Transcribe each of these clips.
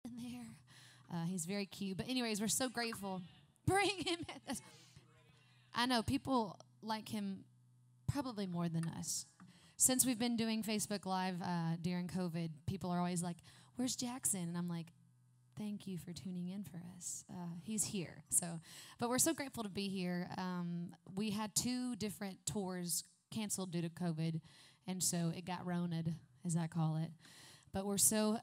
in there. He's very cute. But anyways, we're so grateful. Bring him in. I know people like him probably more than us. Since we've been doing Facebook Live during COVID, people are always like, "Where's Jackson?" And I'm like, "Thank you for tuning in for us. He's here." But we're so grateful to be here. We had 2 different tours canceled due to COVID, and so it got Rona'd, as I call it. But we're so,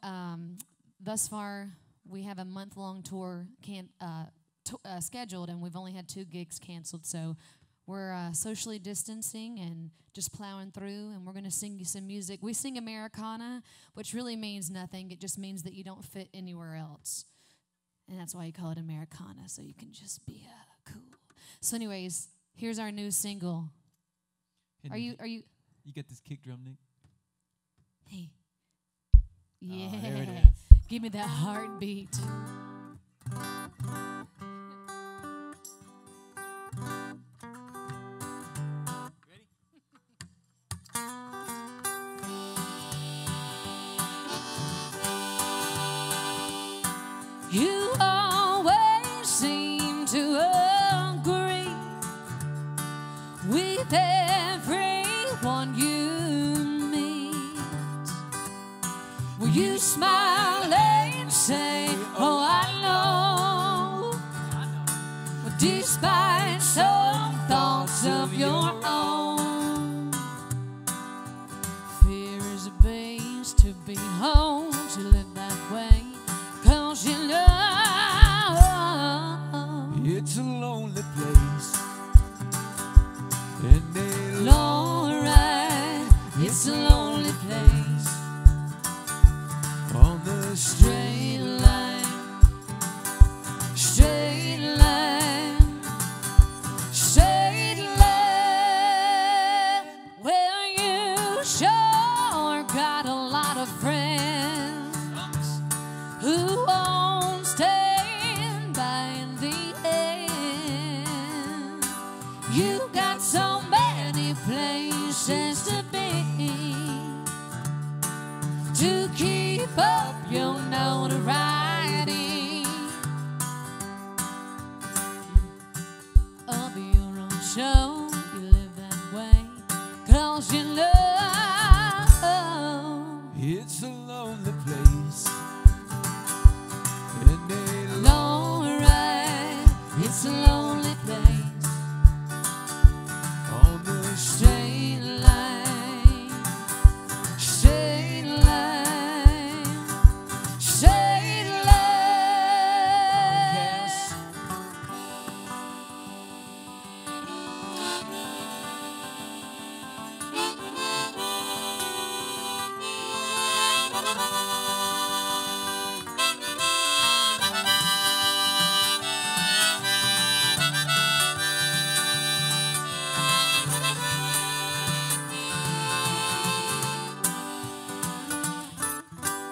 thus far, we have a month-long tour scheduled, and we've only had 2 gigs canceled. So we're socially distancing and just plowing through, and we're going to sing you some music. We sing Americana, which really means nothing. It just means that you don't fit anywhere else. And that's why you call it Americana, so you can just be cool. So anyways, here's our new single. Hey, Are you? You get this kick drum, Nick? Hey. Yeah. Oh, there it is. Give me that heartbeat. You always seem to agree with everyone you meet. Will you smile and say, "Oh, I know," despite some thoughts of your own? Fear is a base to be home, to live that way. 'Cause you know It's a lonely place, and they alright, it's a lonely place. on the Straight line, straight line, straight line. Well, you sure got a lot of friends who won't stand by in the end. You got so many places to be, to keep up your notoriety of your own show. You live that way 'cause you know it's a lonely place, and they alright, it's a lonely place. on the Straight line, straight line, straight line.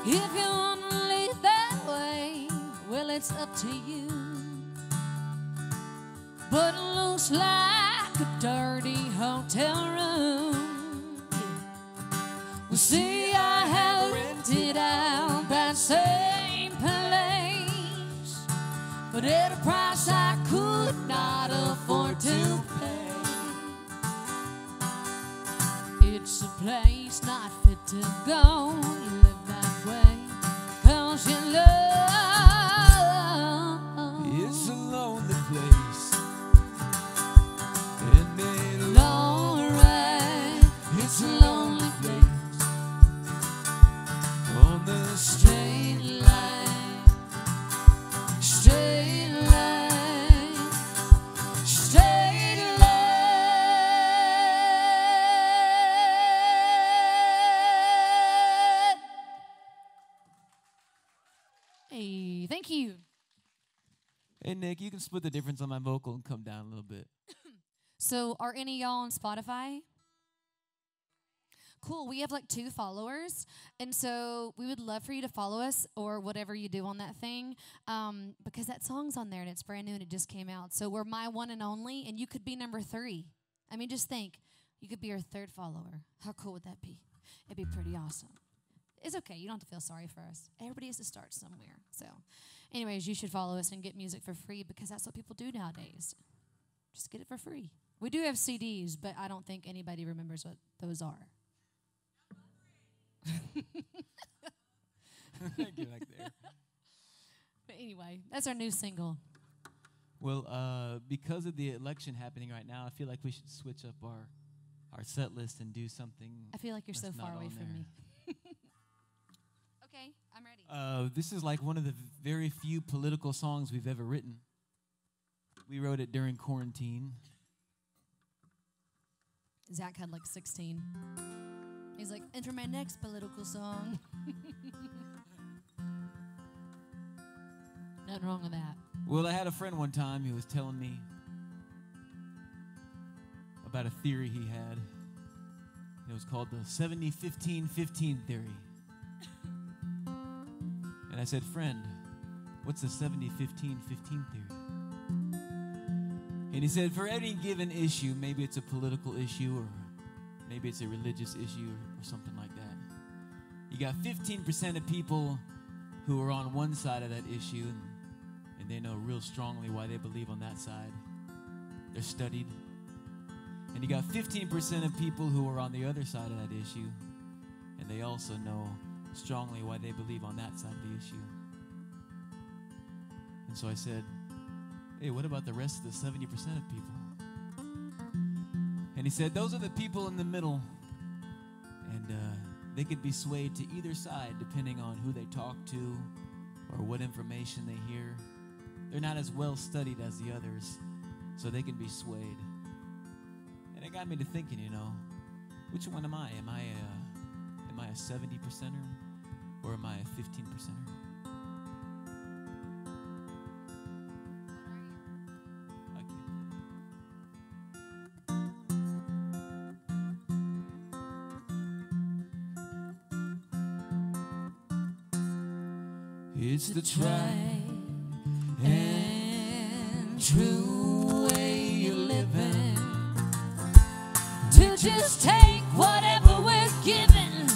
If you want to live that way, well, it's up to you. But it looks like a dirty hotel room. Well, see, I have rented out that same place, but at a price I could not afford to pay. It's a place not fit to go. You live that way 'cause you love. it's a lonely place, and they Alright, it's a lonely place. on the Straight line, straight line, straight line. Hey, thank you. Hey, Nick, you can split the difference on my vocal and come down a little bit. So, are any of y'all on Spotify? Cool. We have like 2 followers, and so we would love for you to follow us or whatever you do on that thing, because that song's on there and it's brand new and it just came out. So we're my one and only, and you could be number 3. I mean, just think, you could be our 3rd follower. How cool would that be? It'd be pretty awesome. it's okay. You don't have to feel sorry for us. Everybody has to start somewhere. So, anyways, you should follow us and get music for free because that's what people do nowadays. Just get it for free. We do have CDs, but I don't think anybody remembers what those are. Get back there. But anyway, that's our new single. Well, because of the election happening right now, I feel like we should switch up our set list and do something. I feel like you're so that's far not away on from there. me. Okay, I'm ready. This is like one of the very few political songs we've ever written. We wrote it during quarantine. Zach had like 16. He's like, enter my next political song. Nothing wrong with that. Well, I had a friend one time who was telling me about a theory he had. It was called the 70-15-15 theory. And I said, friend, what's the 70-15-15 theory? And he said, for any given issue, maybe it's a political issue or maybe it's a religious issue or something like that. You got 15% of people who are on one side of that issue and they know real strongly why they believe on that side. They're studied. And you got 15% of people who are on the other side of that issue and they also know strongly why they believe on that side of the issue. And so I said, hey, what about the rest of the 70% of people? And he said, those are the people in the middle. And they could be swayed to either side depending on who they talk to or what information they hear. They're not as well studied as the others, so they can be swayed. And it got me to thinking, which one am I? Am I a 70%er or am I a 15%er? It's the tried and true way you're living, To just take whatever we're given.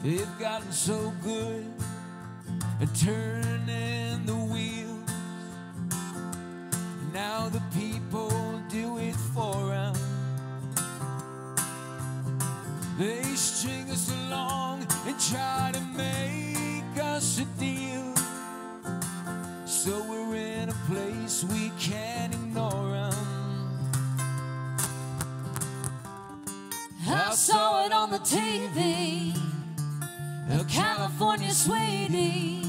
they've gotten so good at turning the wheels. Now the people do it for them. They string us along and try to make us a deal. So we're in a place we can't ignore them. I saw it on the TV, a California sweetie.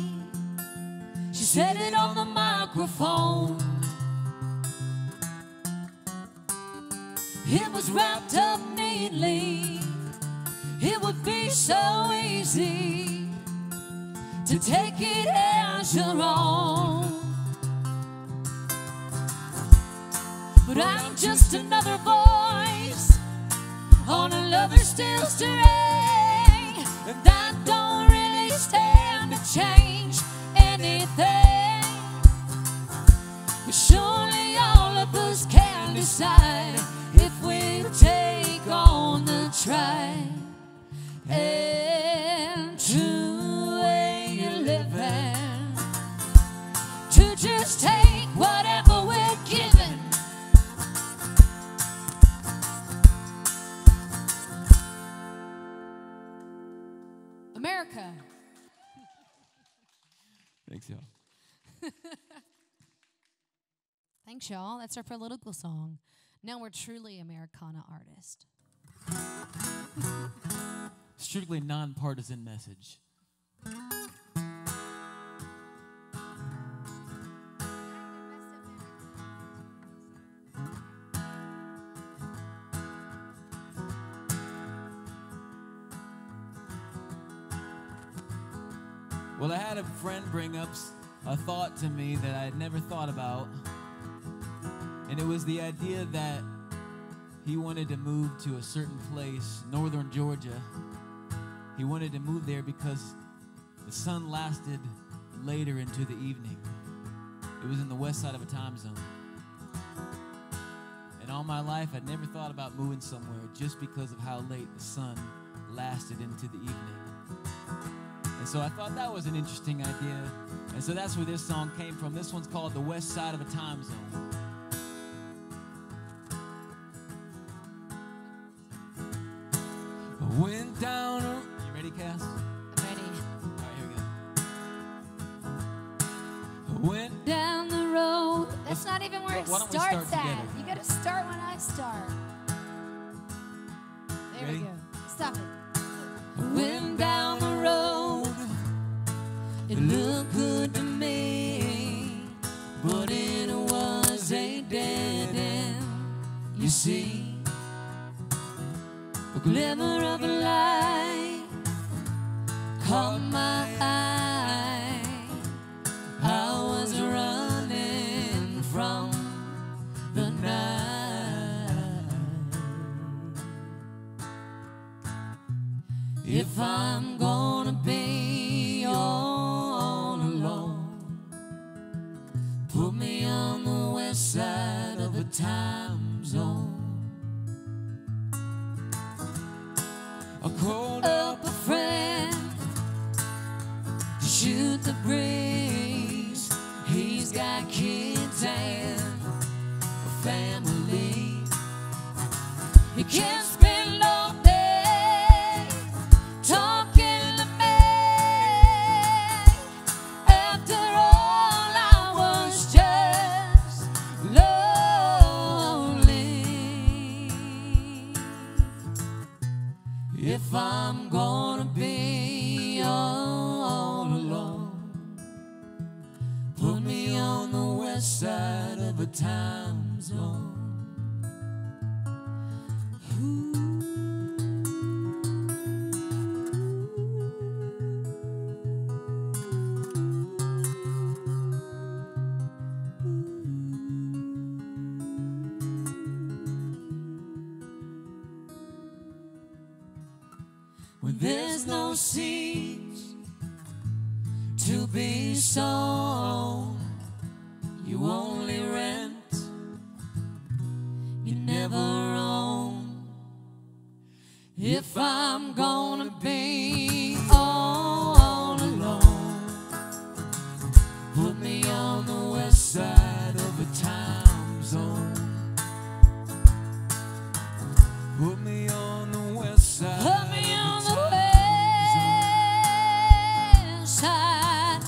She said it on the microphone. It was wrapped up neatly. It would be so easy to take it as your own. But I'm just another voice on a lover's still string, and I don't really stand to change anything. But surely all of us can decide if we take on the try. And true way you're living, to just take whatever we're given. America. Thanks, y'all. Thanks, y'all. That's our political song. Now we're truly Americana artists. Strictly nonpartisan message. Well, I had a friend bring up a thought to me that I had never thought about. And it was the idea that he wanted to move to a certain place, northern Georgia. He wanted to move there because the sun lasted later into the evening. It was in the west side of a time zone. And And all my life, I'd never thought about moving somewhere just because of how late the sun lasted into the evening. And so I thought that was an interesting idea. And so that's where this song came from. This one's called The West Side of a Time Zone. I went down a... You ready, Cass? I'm ready. All right, here we go. I went Down the road. That's not even where it why don't we starts start at. together? You got to start when I start. There Ready? we go. Stop it. Went down the road, it looked good to me, but it was a dead end. You see, a glimmer of a light caught my eye. I was running from the night. If I'm gonna be all alone, put me on the west side of a time zone. I called up a friend to shoot the breeze. He's got kids and a family. He can't spend all day talking to me. After all, I was just lonely. If I'm gonna be all alone, put me on the west side of a time zone. When there's no seeds to be sown, you only rent, you never own. If I'm gonna be all alone, put me on the west side of a time zone. Put me on the west side. Put me on the west side.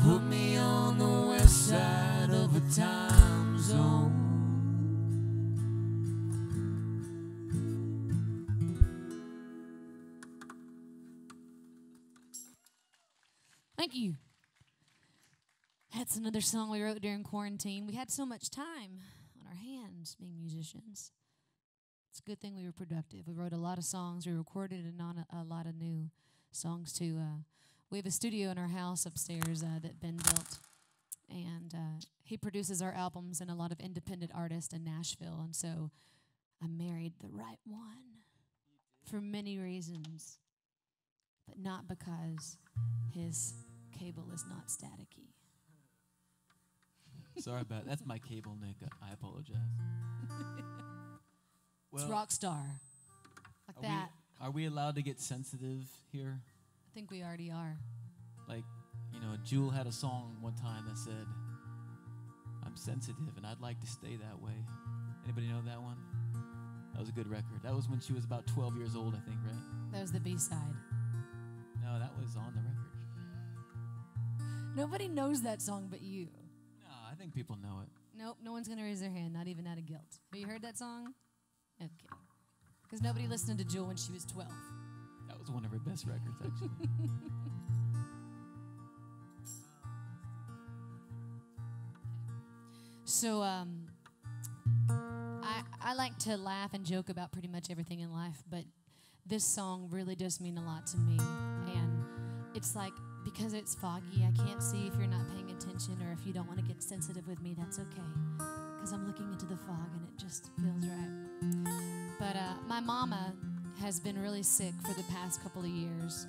Put me on the west side of a time zone. Thank you. That's another song we wrote during quarantine. We had so much time on our hands being musicians. It's a good thing we were productive. We wrote a lot of songs. We recorded a lot of new songs too. We have a studio in our house upstairs that Ben built, and he produces our albums and a lot of independent artists in Nashville. And so I married the right one for many reasons, but not because his cable is not staticky. Sorry about it. That's my cable, Nick. I apologize. It's rock star. Like that. Are we allowed to get sensitive here? I think we already are. Like, you know, Jewel had a song one time that said, "I'm sensitive and I'd like to stay that way." Anybody know that one? That was a good record. That was when she was about 12 years old, I think, right? That was the B-side. No, that was on the record. Nobody knows that song but you. No, I think people know it. Nope, no one's going to raise their hand, not even out of guilt. Have you heard that song? Okay. Because nobody listened to Jewel when she was 12. That was one of her best records, actually. So, I like to laugh and joke about pretty much everything in life, but this song really does mean a lot to me. And it's like, because it's foggy, I can't see if you're not paying attention, or if you don't want to get sensitive with me, that's okay. Because I'm looking into the fog and it just feels right. But my mama has been really sick for the past couple of years.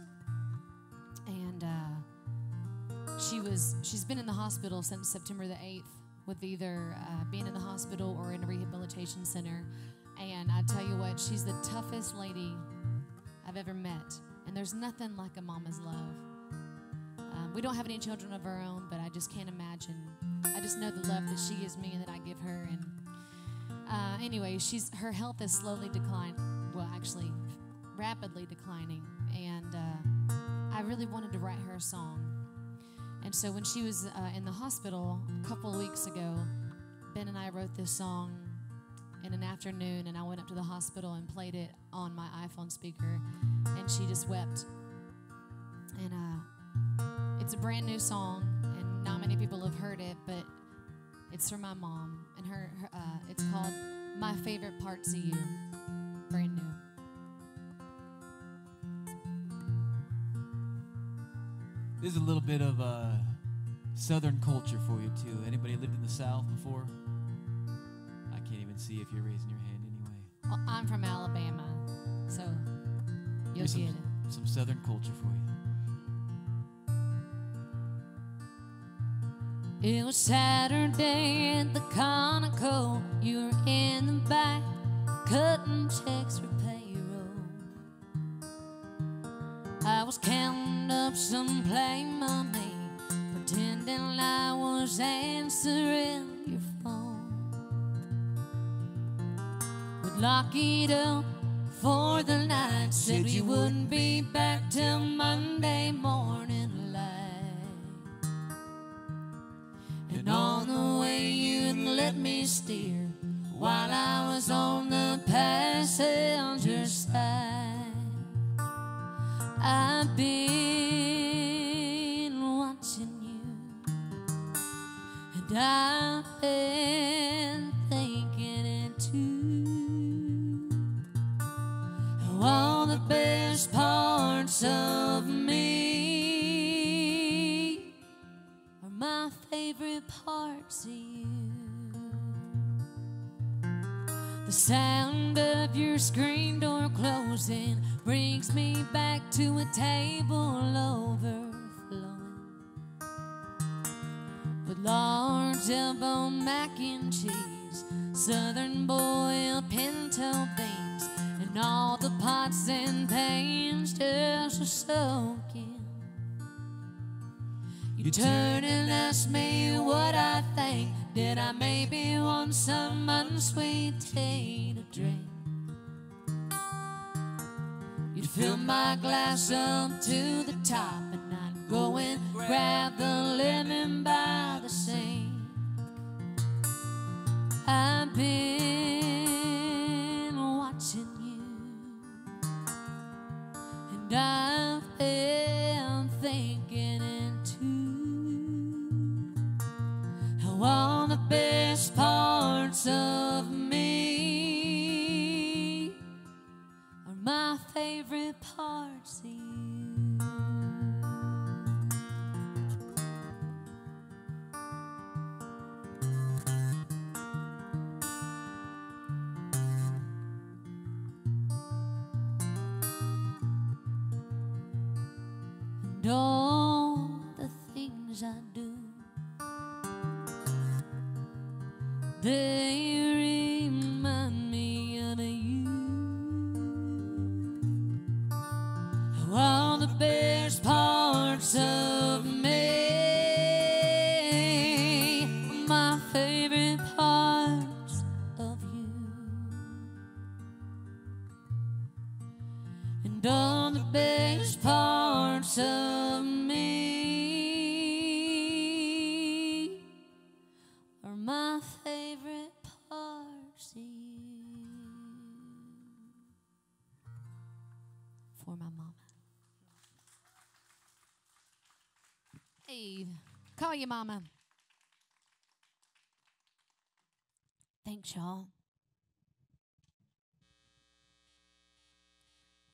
And she's been in the hospital since September the 8th with either being in the hospital or in a rehabilitation center. And I tell you what, she's the toughest lady I've ever met. And there's nothing like a mama's love. We don't have any children of our own, but I just can't imagine. I just know the love that she gives me and that I give her. And anyway, her health is slowly declining. Well, actually, rapidly declining. And I really wanted to write her a song. And so when she was in the hospital a couple of weeks ago, Ben and I wrote this song in an afternoon, and I went up to the hospital and played it on my iPhone speaker, and she just wept. And it's a brand new song, and not many people have heard it, but it's for my mom, and it's called My Favorite Parts of You, brand new. There's a little bit of Southern culture for you, too. Anybody lived in the South before? I can't even see if you're raising your hand anyway. Well, I'm from Alabama, so you'll get it. Some Southern culture for you. It was Saturday at the Conoco. You were in the back, cutting checks for payroll. I was counting up some play money, pretending I was answering your phone. We'd lock it up for the night, said we wouldn't be back till Monday morning light. And on the way you'd let me steer while I was on the passenger side. I've been watching you, and I've been thinking it too. How all the best parts of me are my favorite parts of you. The sound of your screen door closing brings me back to a table overflowing with large elbow mac and cheese, southern boiled pinto beans, and all the pots and pans just a soaking. You turn and ask me what I think. Did I maybe want some unsweet tea to drink? You'd fill my glass up to the top, and I'd go and grab the lemon by the sink. I've been watching you, and I've been thinking it too. How all the best parts of me are my favorite parts of you. And all the things I do, they remind me of you. All the best parts of me, my favorite parts of you. And all the best parts of me are my favorite parts of you. For my mama. Hey, call your mama. Thanks, y'all.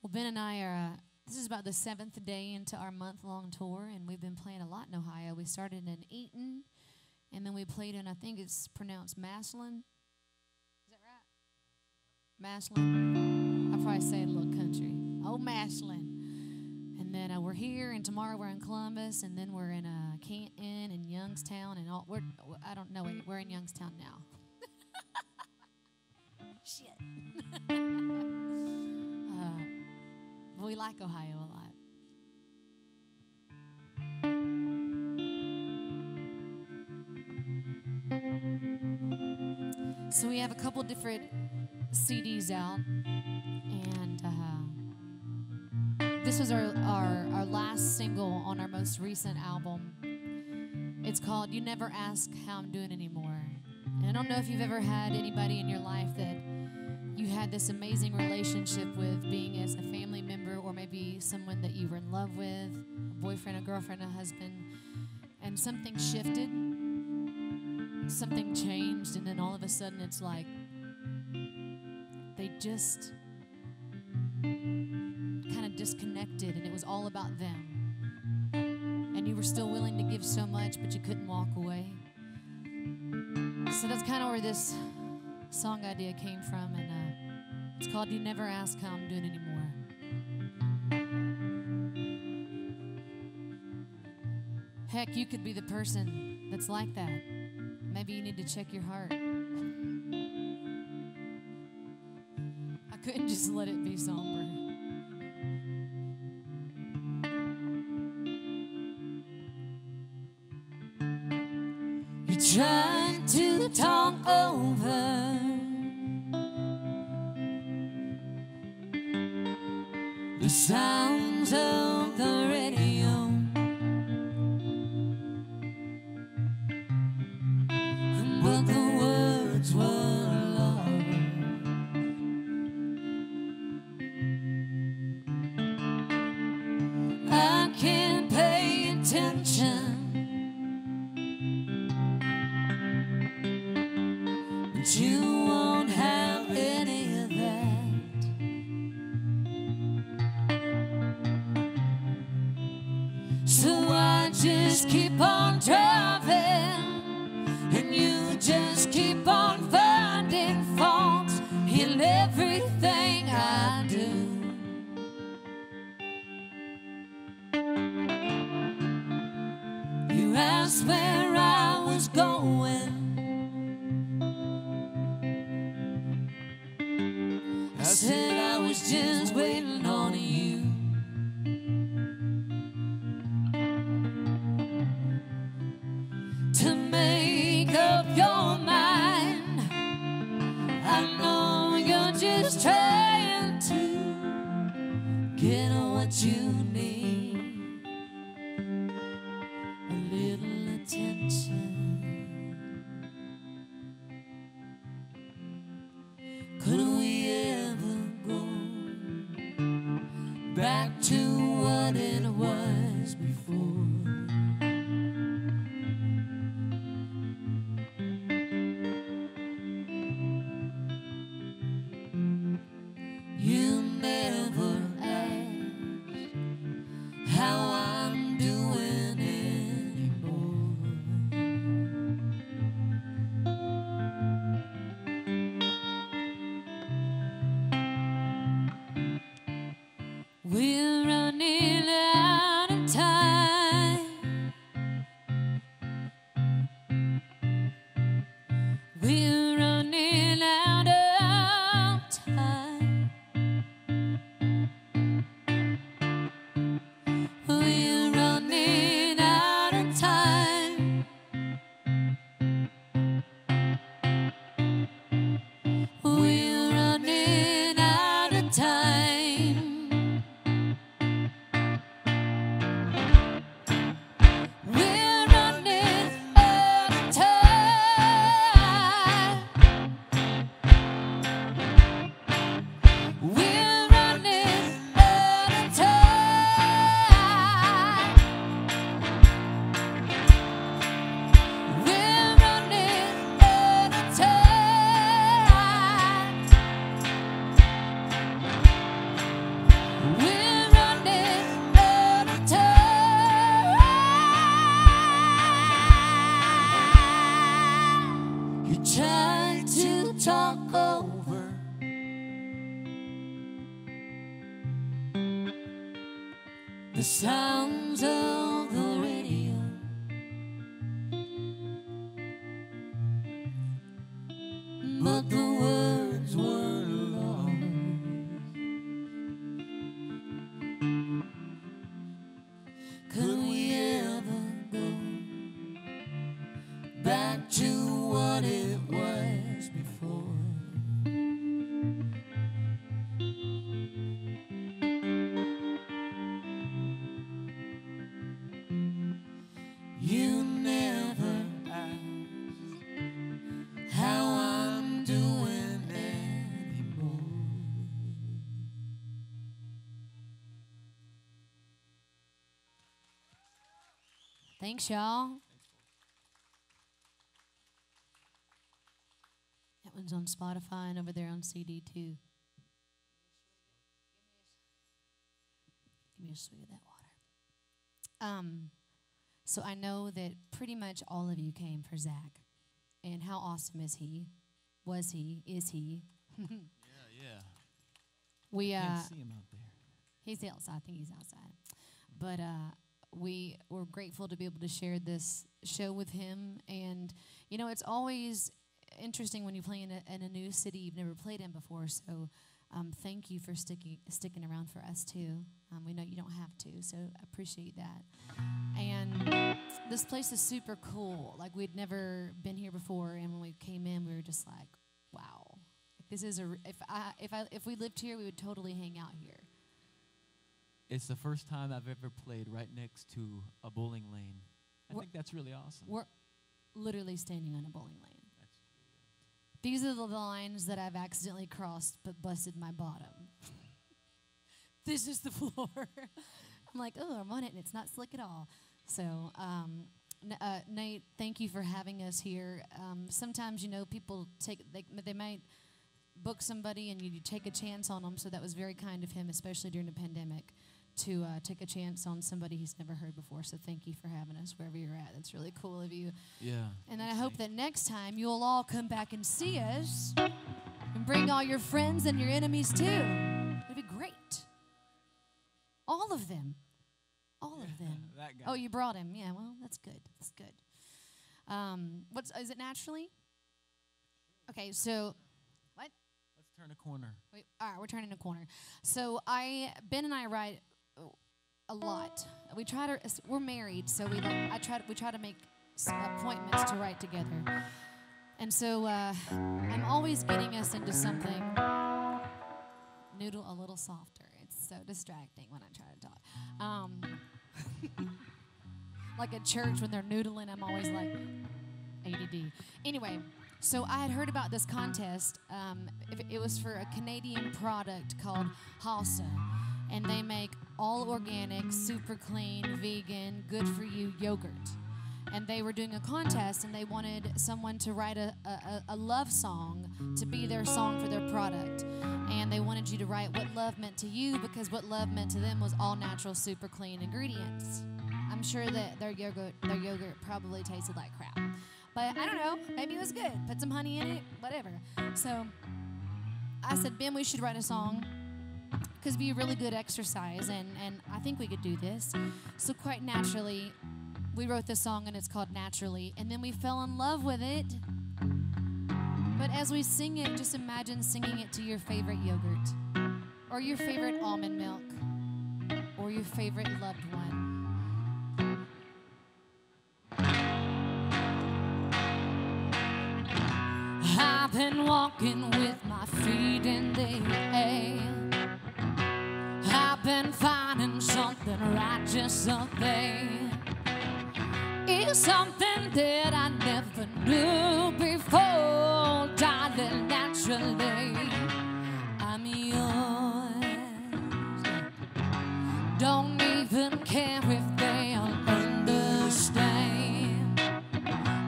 Well, Ben and I are, this is about the 7th day into our month-long tour, and we've been playing a lot in Ohio. We started in Eaton, and then we played in, I think it's pronounced Massillon. Is that right? Massillon. I probably say it a little country. Oh, Massillon. And And then we're here, and tomorrow we're in Columbus, and then we're in Canton and Youngstown, and all. I don't know. We're in Youngstown now. Shit. We like Ohio a lot. So we have a couple different CDs out, and this was our last single on our most recent album. It's called You Never Ask How I'm Doing Anymore. And I don't know if you've ever had anybody in your life that you had this amazing relationship with, being as a family member or maybe someone that you were in love with, a boyfriend, a girlfriend, a husband, and something shifted, something changed, and then all of a sudden it's like they just kind of disconnected, and it was all about them. And you were still willing to give so much, but you couldn't walk away. So that's kind of where this song idea came from, and it's called You Never Ask How I'm Doing Anymore. Heck, you could be the person that's like that. Maybe you need to check your heart. I couldn't just let it be somber. You're trying to talk over the sounds of the radio, but the words were love. I can't pay attention, but you won't have any of that. So I just keep on driving, and you just keep on finding fault in everything I do. You asked where I was going, I said I was just waiting on you. To make up your mind, I know you're just trying to get what you need. A little attention. Could we ever go back to what it was before? You never ask how I'm doing anymore. We're running out of time. the sounds of the radio. But the words weren't lost. Could we ever go back to what it was before? You never asked how I'm doing anymore. Thanks, y'all. That one's on Spotify and over there on CD too. Give me a swig of that water. So I know that pretty much all of you came for Zach. And how awesome is he? Was he? Is he? Yeah. We Can't see him out there. he's outside. I think he's outside. But we were grateful to be able to share this show with him. And you know, it's always interesting when you play in a new city you've never played in before. So thank you for sticking around for us too. We know you don't have to, so I appreciate that. And this place is super cool. Like, we'd never been here before, and when we came in, we were just like, wow. Like, this is if we lived here, we would totally hang out here. It's the first time I've ever played right next to a bowling lane. I think that's really awesome. We're literally standing on a bowling lane. These are the lines that I've accidentally crossed but busted my bottom. This is the floor. I'm like, oh, I'm on it, and it's not slick at all. So, Nate, thank you for having us here. Sometimes, you know, people they might book somebody and you take a chance on them, so that was very kind of him, especially during the pandemic, to take a chance on somebody he's never heard before. So thank you for having us wherever you're at. That's really cool of you. Yeah. And I hope that next time you'll all come back and see us and bring all your friends and your enemies too. It'd be great. All of them. All of them. That guy. Oh, you brought him. Yeah, well, that's good. That's good. Is it naturally? Okay, so what? Let's turn a corner. Wait, all right, we're turning a corner. So Ben and I write a lot. We're married, so we try to make appointments to write together. And so I'm always getting us into something noodle a little softer. It's so distracting when I try to talk. Like at church when they're noodling, I'm always like ADD. Anyway, so I had heard about this contest. It was for a Canadian product called Halsa, and they make all organic, super clean, vegan, good for you yogurt. And they were doing a contest, and they wanted someone to write a love song to be their song for their product. And they wanted you to write what love meant to you, because what love meant to them was all natural, super clean ingredients. I'm sure that their yogurt probably tasted like crap. But I don't know, maybe it was good. Put some honey in it, whatever. So I said, Ben, we should write a song, because it'd be a really good exercise, and I think we could do this. So quite naturally, we wrote this song, and it's called Naturally, and then we fell in love with it. But as we sing it, just imagine singing it to your favorite yogurt, or your favorite almond milk, or your favorite loved one. I've been walking with my feet in the air. I've been finding something right just up there. It's something that I never knew before, darling, naturally. I'm yours. Don't even care if they'll understand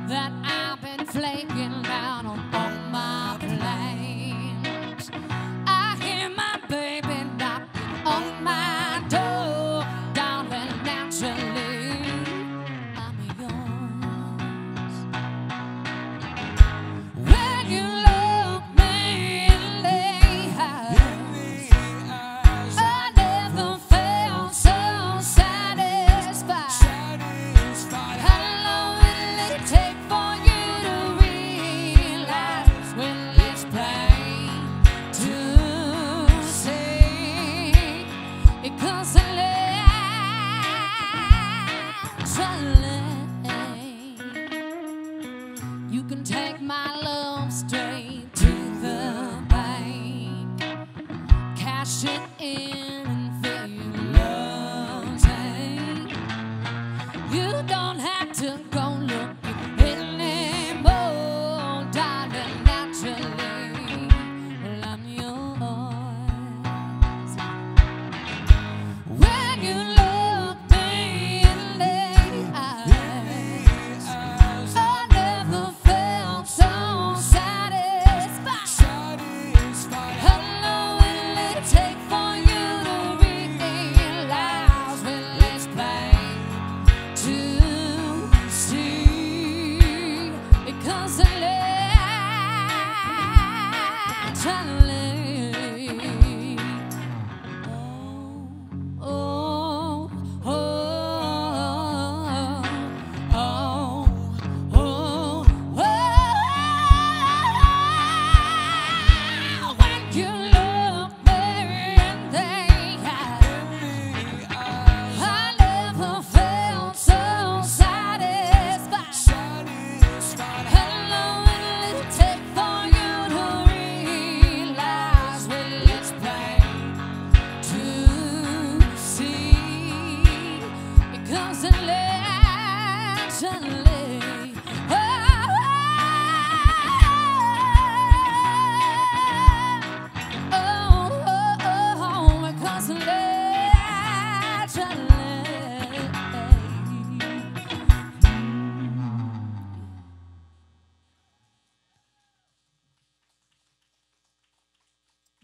that I've been flaking down on all my plans. I hear my baby knocking on my door, darling, naturally. I'm yours. When you look me in the eyes, I never felt so sad.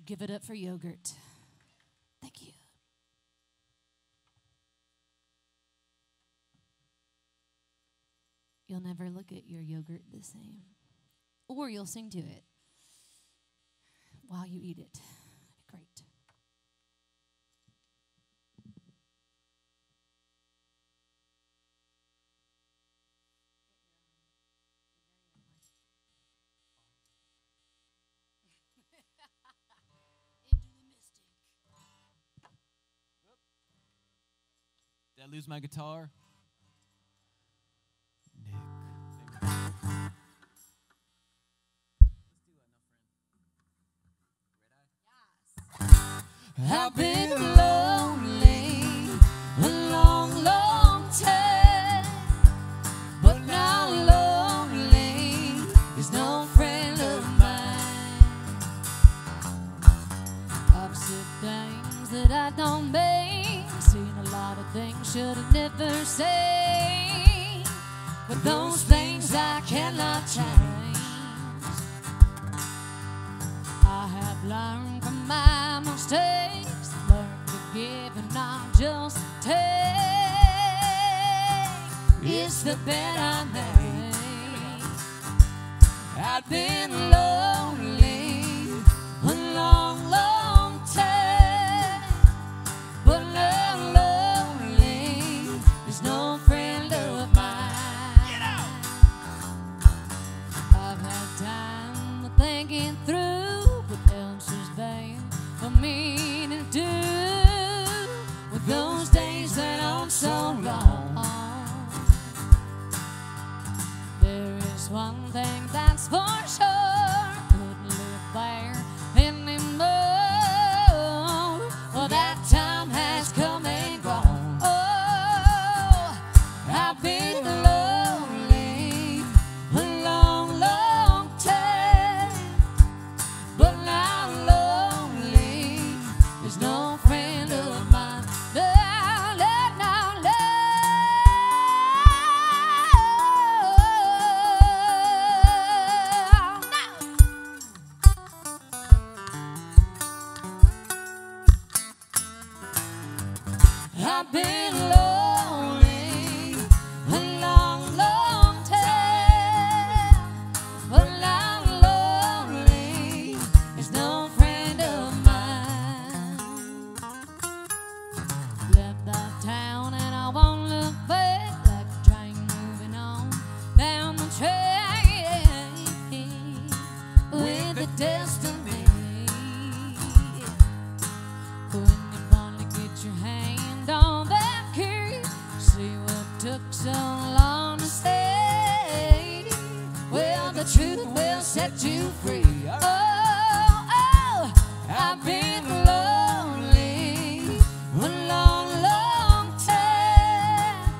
Give it up for yogurt. Thank you. You'll never look at your yogurt the same. Or you'll sing to it while you eat it. Great. Did I lose my guitar? Nick. I've been lonely a long, long time, but now lonely is no friend of mine. I've said things that I don't mean, seen a lot of things should have never said, but those things I cannot change. I have learned from my mistakes, learned to give and not just take. It's the bet I made. I've been lonely a long, long time, but now lonely is no friend of mine. Get out! I've had time to think it through, what else is there for me to do with those days that aren't so long? There is one thing that's for sure, couldn't live there anymore. Well, that time has come and gone. Oh, I've been lonely a long, long time, but now lonely is no friend of mine. No, no, no, no. I've been lonely a long, long time, but now lonely is no friend of mine. Left that town and I won't look back, like a train moving on down the track with a destiny. When you finally get your hand on that key, see what took so long to say. Well, the truth will set you free. Oh, oh, I've been lonely a long, long time,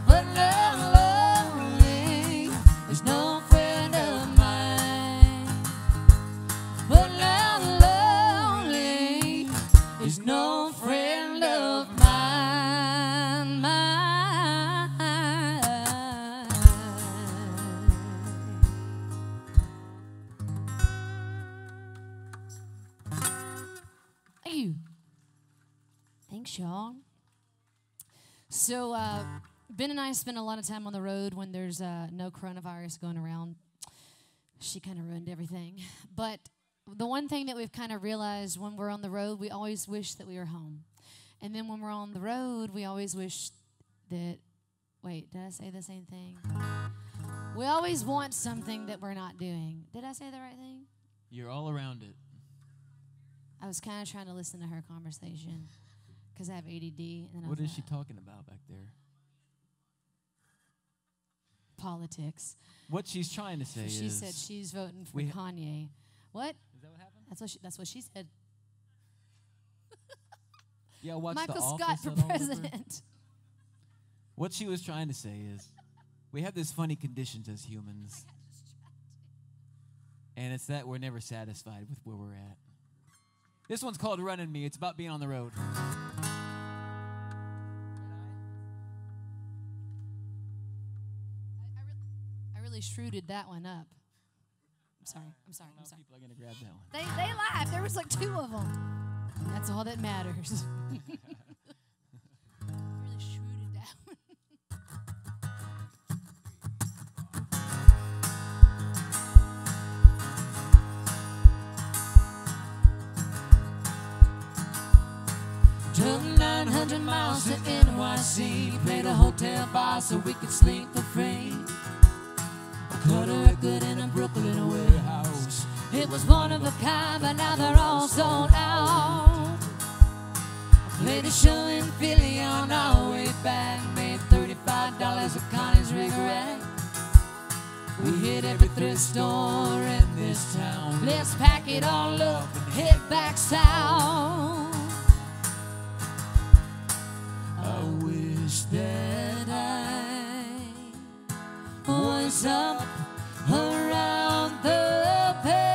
but now lonely is no friend of mine. But now lonely is no friend of mine. Thank you. Thanks, y'all. So, Ben and I spend a lot of time on the road when there's no coronavirus going around. She kind of ruined everything. But the one thing that we've kind of realized when we're on the road, we always wish that we were home. And then when we're on the road, we always wish that, wait, did I say the same thing? We always want something that we're not doing. Did I say the right thing? You're all around it. I was kind of trying to listen to her conversation because I have ADD. And What is she talking about back there? Politics. What she's trying to say She is... said she's voting for Kanye. What? Is that what happened? That's what she said. Yeah, watch Michael The Scott Office for at all over? president. What she was trying to say is, we have this funny conditions as humans. And it's that we're never satisfied with where we're at. This one's called Running Me. It's about being on the road. I really shrewded that one up. I'm sorry. I'm sorry. I'm sorry. People are going to grab that one. They laughed. There was like 2 of them. That's all that matters. Really shrewd it down. Drove 900 miles to NYC, paid a hotel bar so we could sleep for free. Cut a record in a Brooklyn warehouse. It was one of a kind, but now they're all sold out. Played a show in Philly on our way back, made $35 at Connie's Rig Rack. We hit every thrift store in this town. Let's pack it all up and head back south. I wish that I was up around the bend,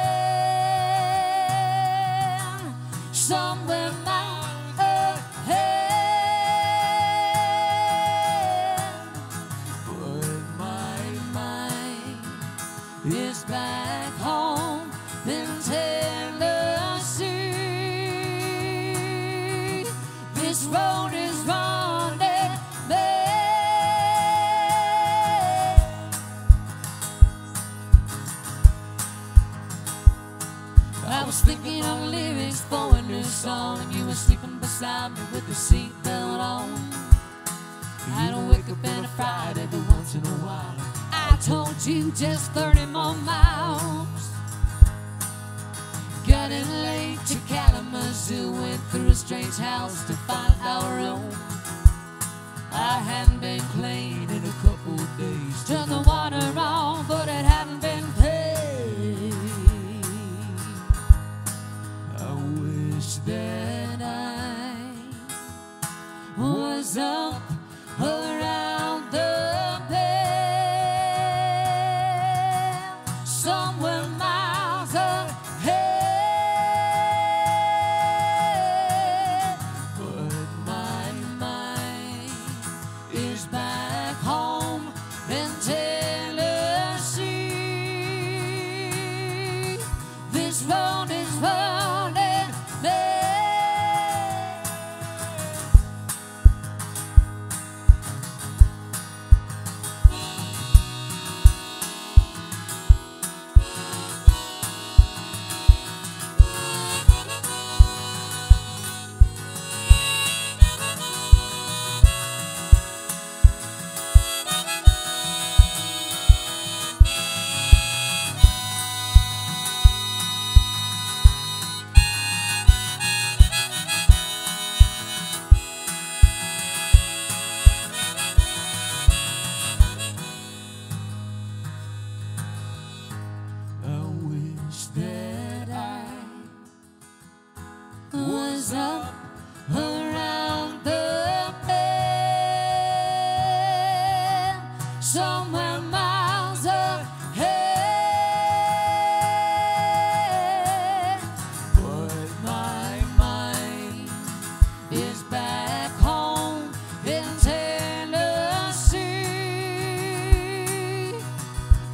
somewhere miles ahead. But my mind is back home in Tennessee. This road is running back. I was thinking of lyrics for a new song, and you were sleeping beside me with the seatbelt on. I don't wake up and I fried every once in a while. I told you just 30 more miles. Got in late to Kalamazoo, went through a strange house to find our own. I hadn't been clean in a couple days. Turned the water on, but it hadn't been paid. I wish that I was up around the bend, somewhere miles ahead. But my mind is back home in Tennessee. This road is running back. I wish that I was up around the bend, somewhere miles ahead. But my mind is back home in Tennessee.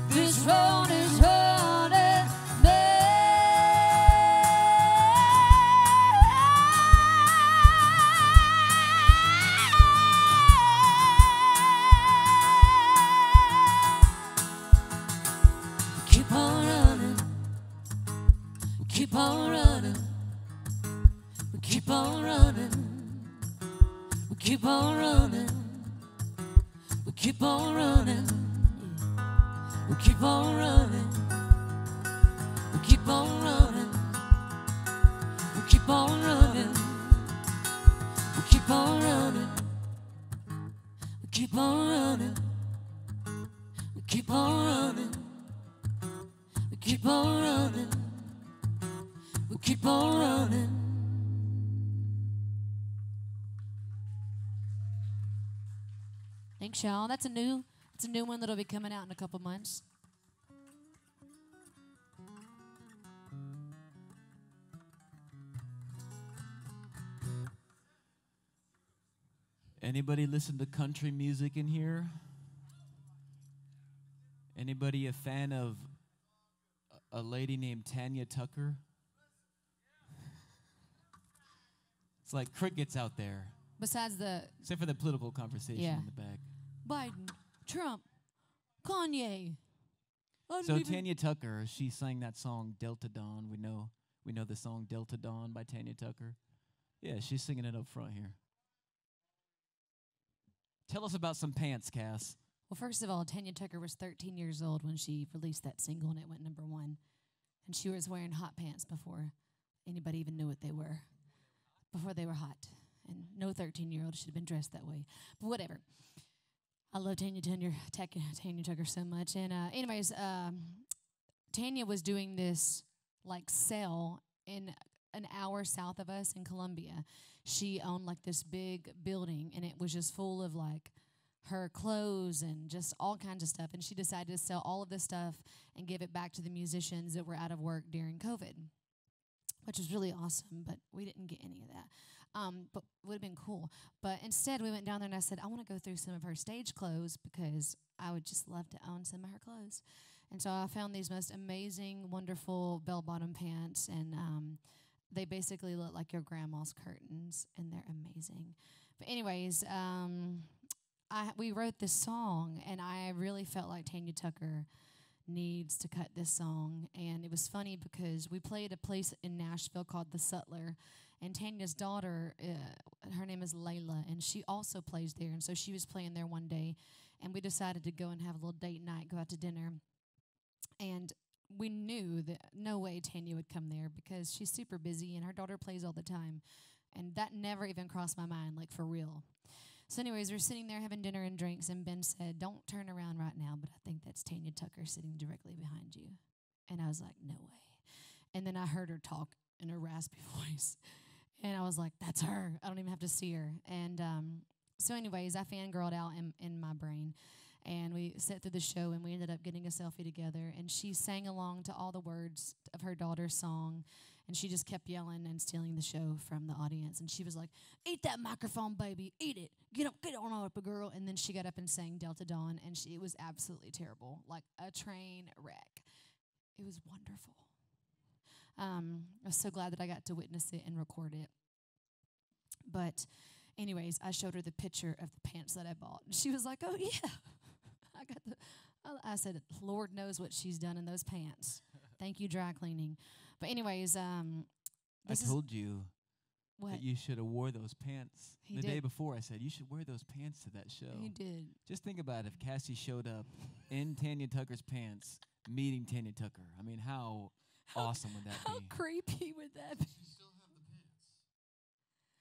This road is running Keep on running, keep on running, keep on running, keep on running, keep on running, keep on running, keep on running, keep on running, keep on running, keep on running, keep on running. Keep on running, we keep on running. Thanks, y'all. That's a new one that'll be coming out in a couple months. Anybody listen to country music in here? Anybody a fan of a lady named Tanya Tucker. It's like crickets out there. Besides the... Except for the political conversation Yeah. in the back. Biden, Trump, Kanye. So Tanya Tucker, she sang that song Delta Dawn. We know the song Delta Dawn by Tanya Tucker. Yeah, she's singing it up front here. Tell us about some pants, Cass. Well, first of all, Tanya Tucker was 13 years old when she released that single, and it went #1. And she was wearing hot pants before anybody even knew what they were, before they were hot. And no 13-year-old should have been dressed that way. But whatever. I love Tanya Tucker so much. And anyways, Tanya was doing this like sale in an hour south of us in Columbia. She owned like this big building, and it was just full of like her clothes and just all kinds of stuff. And she decided to sell all of this stuff and give it back to the musicians that were out of work during COVID, which was really awesome, but we didn't get any of that. But it would have been cool. But instead, we went down there, and I said, I want to go through some of her stage clothes because I would just love to own some of her clothes. And so I found these most amazing, wonderful bell-bottom pants, and they basically look like your grandma's curtains, and they're amazing. But anyways, we wrote this song, and I really felt like Tanya Tucker needs to cut this song. And it was funny because we played a place in Nashville called The Sutler, and Tanya's daughter, her name is Layla, and she also plays there. And so she was playing there one day, and we decided to go and have a little date night, go out to dinner. And we knew that no way Tanya would come there because she's super busy, and her daughter plays all the time. And that never even crossed my mind, like for real. So anyways, we're sitting there having dinner and drinks, and Ben said, don't turn around right now, but I think that's Tanya Tucker sitting directly behind you. And I was like, no way. And then I heard her talk in her raspy voice. And I was like, that's her. I don't even have to see her. And so anyways, I fangirled out in my brain. And we sat through the show, and we ended up getting a selfie together. And she sang along to all the words of her daughter's song. And she just kept yelling and stealing the show from the audience. And she was like, eat that microphone, baby. Eat it. Get on up, girl. And then she got up and sang Delta Dawn. And it was absolutely terrible, like a train wreck. It was wonderful. I was so glad that I got to witness it and record it. But anyways, I showed her the picture of the pants that I bought. And she was like, oh, yeah. I said, Lord knows what she's done in those pants. Thank you, dry cleaning. But anyways, I told you what? that you should have wore those pants. He the did. day before, I said, you should wear those pants to that show. He did. Just think about it, if Cassie showed up in Tanya Tucker's pants, meeting Tanya Tucker. I mean, how awesome would that How be? creepy would that be? Does she still have the pants?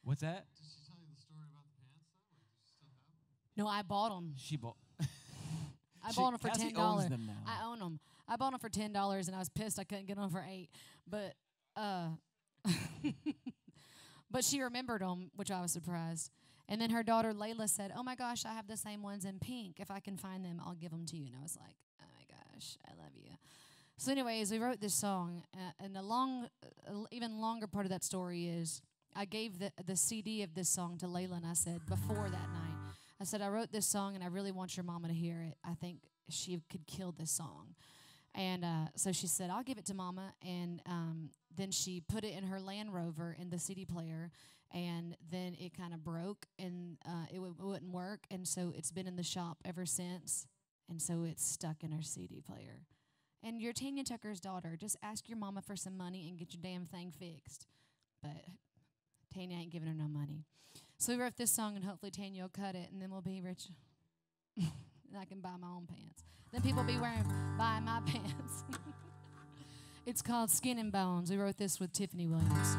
What's that? Did she tell you the story about the pants, though? Or does she still have them? No, I bought them. She bought. I bought them for Cassie $10. owns them now. I own them. I bought them for $10, and I was pissed I couldn't get them for $8. But but she remembered them, which I was surprised. And then her daughter Layla said, "Oh my gosh, I have the same ones in pink. If I can find them, I'll give them to you." And I was like, "Oh my gosh, I love you." So, anyways, we wrote this song, and even longer part of that story is I gave the CD of this song to Layla, and I said before that night, I said, I wrote this song, and I really want your mama to hear it. I think she could kill this song. And so she said, I'll give it to Mama. And then she put it in her Land Rover in the CD player. And then it kind of broke, and it wouldn't work. And so it's been in the shop ever since. And so it's stuck in her CD player. And you're Tanya Tucker's daughter. Just ask your mama for some money and get your damn thing fixed. But Tanya ain't giving her no money. So we wrote this song, and hopefully Tanya will cut it, and then we'll be rich. And I can buy my own pants. Then people be buying my pants. It's called Skin and Bones. We wrote this with Tiffany Williams.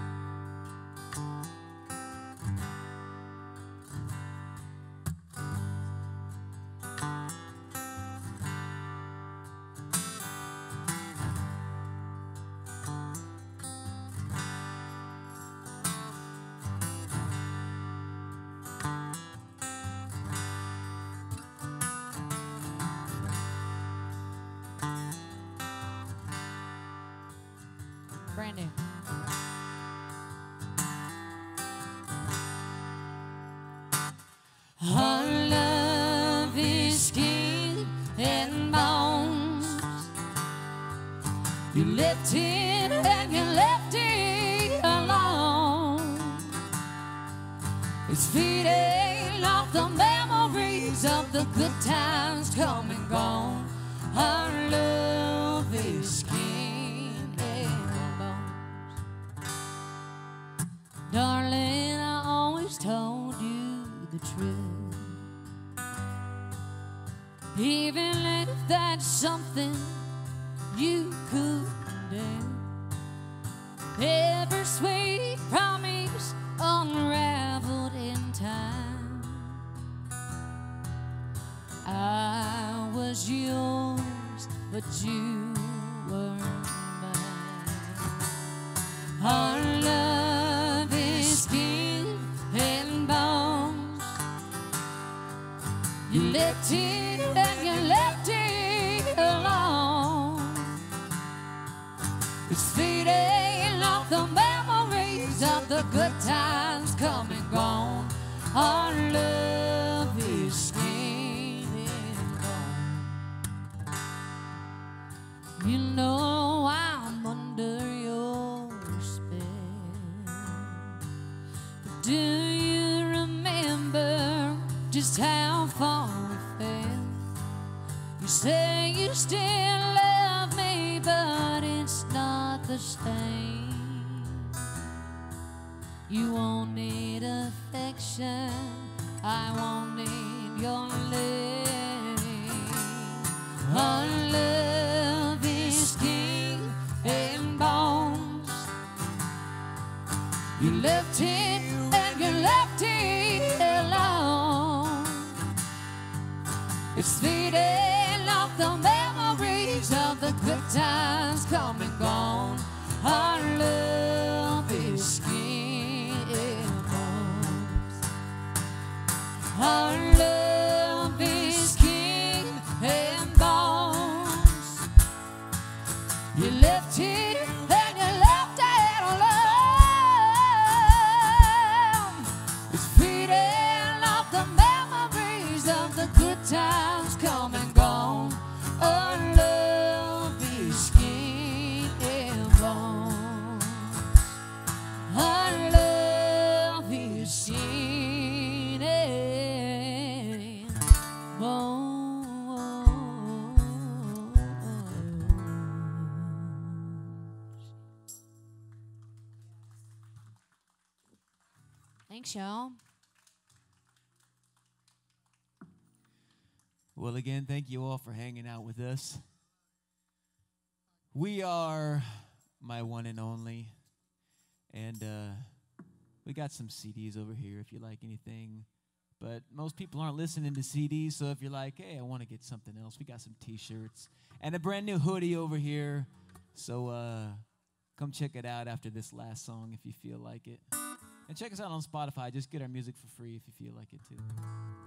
Brand new. Our love is skin and bones. You let left it and you left it alone. It's feeding off the memories of the good times come and gone. Our love is skin and bones. Darling, I always told you the truth, even if that's something you could do. Every sweet promise unraveled in time. I was yours, but you weren't mine. Our love is skin and bones. You left it and you left it alone. It's fading off the memories of the good times come and gone. Our love is skin and bone. You know I'm under your spell. But do you remember just how far we fell? You say you still love me, but it's not the same. You won't need affection, I won't need your living. Our love is skin and bones. You left it and you left it alone. It's feeding off the memories of the good times come and gone. Our love is skin and bones. Our love is skin and bones. You left it and you left it alone. It's feeding off the memories of the good times come and gone. Our love is skin and bones. Our love is skin and bones. Thanks, y'all. Well, again, thank you all for hanging out with us. We are My One and Only, and we got some CDs over here if you like anything. But most people aren't listening to CDs, so if you're like, hey, I want to get something else, we got some T-shirts and a brand new hoodie over here. So come check it out after this last song if you feel like it. And check us out on Spotify. Just get our music for free if you feel like it too.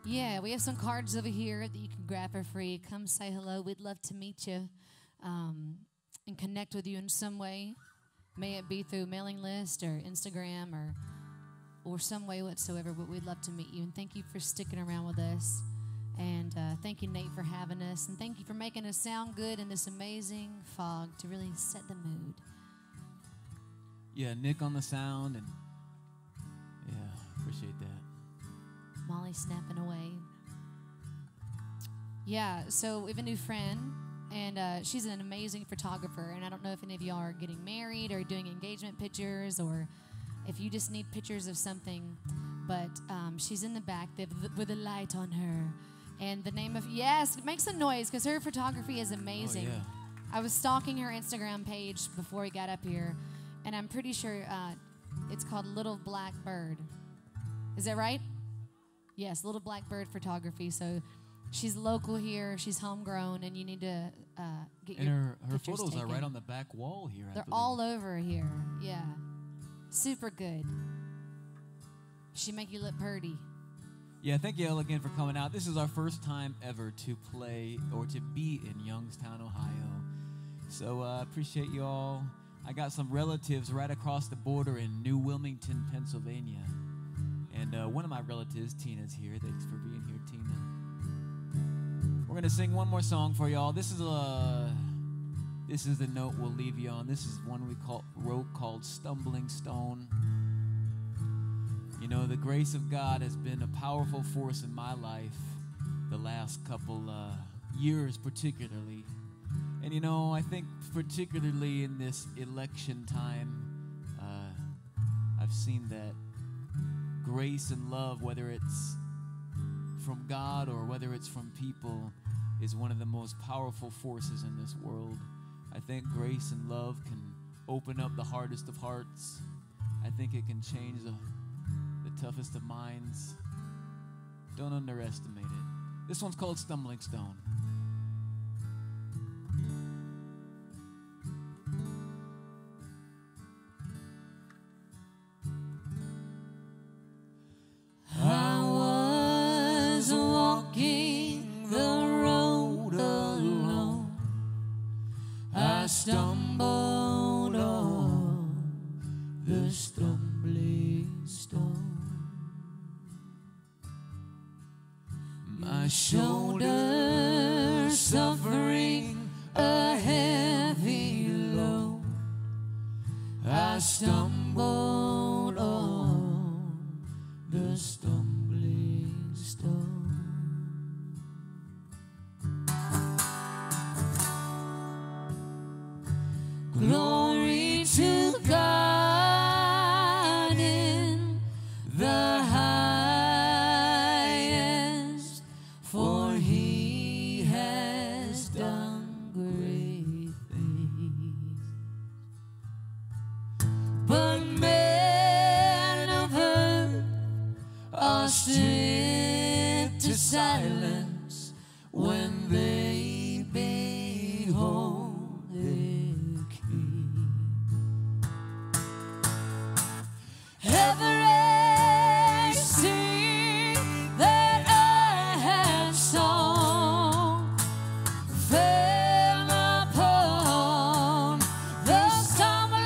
Yeah, we have some cards over here that you can grab for free. Come say hello. We'd love to meet you and connect with you in some way. May it be through mailing list or Instagram or some way whatsoever, but we'd love to meet you. And thank you for sticking around with us. And thank you, Nate, for having us. And thank you for making us sound good in this amazing fog to really set the mood. Yeah, Nick on the sound, and yeah, appreciate that. Molly snapping away. Yeah, so we have a new friend, and she's an amazing photographer. And I don't know if any of y'all are getting married or doing engagement pictures, or if you just need pictures of something. But she's in the back with a light on her. And the name of, yes, make some noise because her photography is amazing. Oh, yeah. I was stalking her Instagram page before we got up here, and I'm pretty sure it's called Little Black Bird. Is that right? Yes, Little Black Bird Photography. So she's local here. She's homegrown, and you need to get And your her pictures photos taken. are right on the back wall here. They're all over here. Yeah, super good. She make you look pretty. Yeah, thank you all again for coming out. This is our first time ever to play or to be in Youngstown, Ohio. So appreciate you all. I got some relatives right across the border in New Wilmington, Pennsylvania. And one of my relatives, Tina's here. Thanks for being here, Tina. We're going to sing one more song for y'all. This This is the note we'll leave you on. This is one wrote called Stumbling Stone. You know, the grace of God has been a powerful force in my life the last couple years particularly. And you know, I think particularly in this election time, I've seen that grace and love, whether it's from God or whether it's from people, is one of the most powerful forces in this world. I think grace and love can open up the hardest of hearts. I think it can change the toughest of minds. Don't underestimate it. This one's called Stumbling Stone. I was walking the road alone. I stumbled on the stumbling stone. My shoulders suffering a heavy load. I stumbled on the stumbling stone. Glory to God in the highest, for he has done great things. But men of earth are stripped to silence when they behold their King. Every seed that I have sown fell upon the stumbling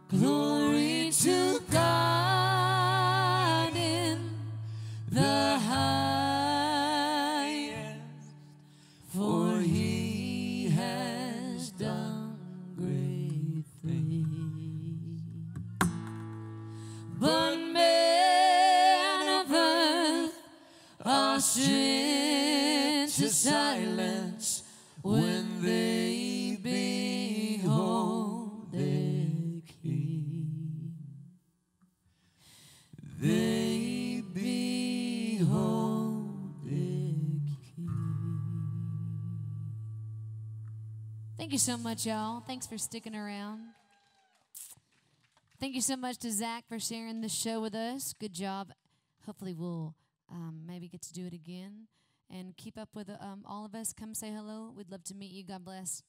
Glory to God in the highest, for he has done great things. But men of earth are stripped to silence when they behold their King. They behold their King. Thank you so much, y'all. Thanks for sticking around. Thank you so much to Zach for sharing this show with us. Good job. Hopefully we'll maybe get to do it again. And keep up with all of us. Come say hello. We'd love to meet you. God bless.